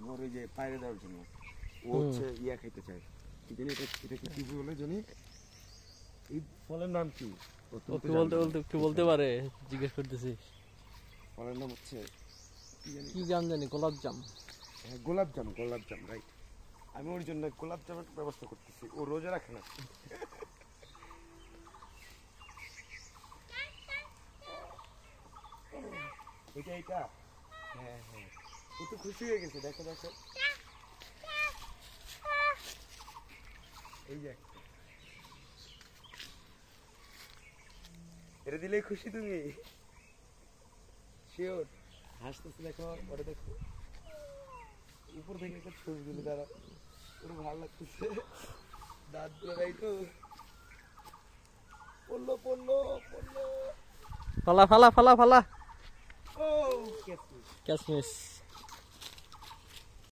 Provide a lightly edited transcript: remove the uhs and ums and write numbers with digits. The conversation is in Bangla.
ওর ওই যে পায়রে দেওয়ার জন্য ও হচ্ছে ইয়া খাইতে চায় কি জানি এটা কি বলে জানি এই ফলের নাম কি বলতে পারে জিজ্ঞেস করতেছি ফলের নাম হচ্ছে কি জাম জানি গোলাপ জাম হ্যাঁ গোলাপ জাম রাইট আমি ওর জন্য গোলাপ জামের ব্যবস্থা করতেছি ও রোজা রাখে না এটা হ্যাঁ ও তো খুশি হয়ে গেছে দেখো এই যে এটা দিলেই খুশি তুমি শিওর হাসতেছে দেখো ওটা দেখো উপর থেকে একটা ছবি তুলে তারা পুরো ভালো লাগতেছে দাঁত গুলো রাইতো পড়লো ফালা ও ক্যাচমিস